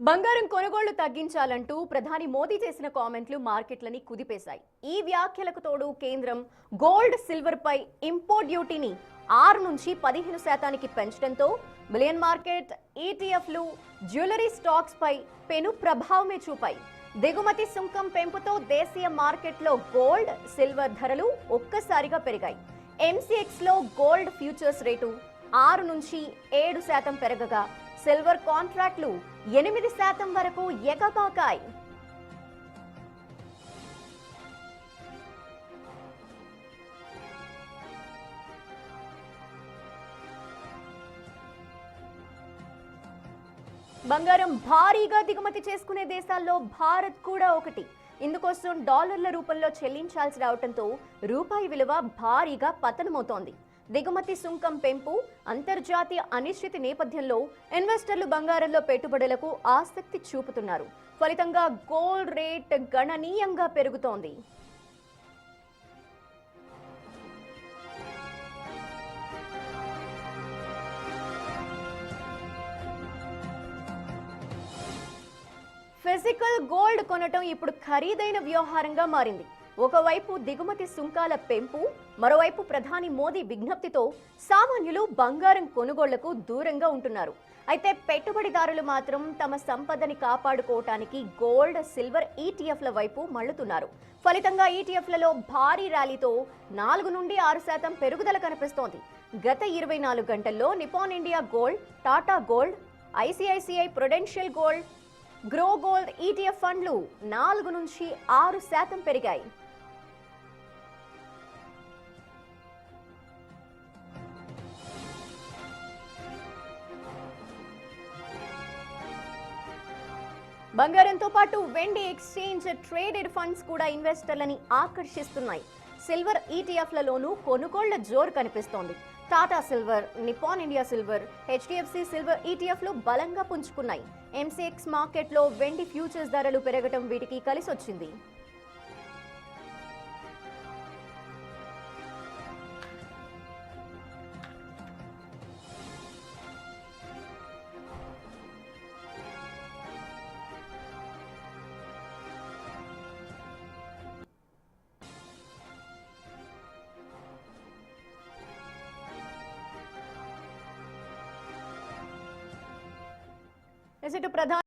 బంగారం కొనుగోళ్లు తగ్గించాలంటూ ప్రధాని మోదీ చేసిన కామెంట్లు మార్కెట్లని కుదిపేశాయి. ఈ వ్యాఖ్యలకు తోడు కేంద్రం గోల్డ్ సిల్వర్ పై ఇంపోర్ట్ డ్యూటీని 6 నుంచి 15% పెంచడంతో బిలియన్ మార్కెట్ ఈటీఎఫ్లు జ్యువెలరీ స్టాక్స్ పై పెను ప్రభావమే చూపాయి. దిగుమతి సుంకం పెంపుతో దేశీయ మార్కెట్లో గోల్డ్ సిల్వర్ ధరలు ఒక్కసారిగా పెరిగాయి. ఎంసీఎక్స్ లో గోల్డ్ ఫ్యూచర్స్ రేటు 6 నుంచి 7% పెరగగా సిల్వర్ కాంట్రాక్ట్లు 8% వరకు ఎగబాకాయి. బంగారం భారీగా దిగుమతి చేసుకునే దేశాల్లో భారత్ కూడా ఒకటి. ఇందుకోసం డాలర్ల రూపంలో చెల్లించాల్సి రావడంతో రూపాయి విలువ భారీగా పతనమవుతోంది. దిగుమతి సుంకం పెంపు, అంతర్జాతీయ అనిశ్చితి నేపథ్యంలో ఇన్వెస్టర్లు బంగారంలో పెట్టుబడులకు ఆసక్తి చూపుతున్నారు. ఫలితంగా గోల్డ్ రేట్ గణనీయంగా పెరుగుతోంది. ఫిజికల్ గోల్డ్ కొనటం ఇప్పుడు ఖరీదైన వ్యవహారంగా మారింది. ఒకవైపు దిగుమతి సుంకాల పెంపు, మరోవైపు ప్రధాని మోదీ విజ్ఞప్తితో సామాన్యులు బంగారం కొనుగోళ్లకు దూరంగా ఉంటున్నారు. అయితే పెట్టుబడిదారులు మాత్రం తమ సంపదని కాపాడుకోవటానికి గోల్డ్, సిల్వర్ ఈటీఎఫ్ల వైపు మళ్లుతున్నారు. ఫలితంగా ఈటీఎఫ్లలో భారీ ర్యాలీతో 4 నుండి 6% పెరుగుదల కనిపిస్తోంది. గత 24 గంటల్లో Nippon India gold, Tata gold, ICICI Prudential gold, grow gold ETF ఫండ్లు 4 నుంచి 6% పెరిగాయి. బంగారంతో పాటు వెండి, ఎక్స్చేంజ్ ట్రేడెడ్ ఫండ్స్ కూడా ఇన్వెస్టర్లని ఆకర్షిస్తున్నాయి. సిల్వర్ ఈటీఎఫ్లలోనూ కొనుగోళ్ల జోరు కనిపిస్తోంది. Tata silver, Nippon India silver, HDFC silver ఈటీఎఫ్లు బలంగా పుంజుకున్నాయి. ఎంసీఎక్స్ మార్కెట్లో వెండి ఫ్యూచర్స్ ధరలు పెరగడం వీటికి కలిసొచ్చింది. ప్రధాన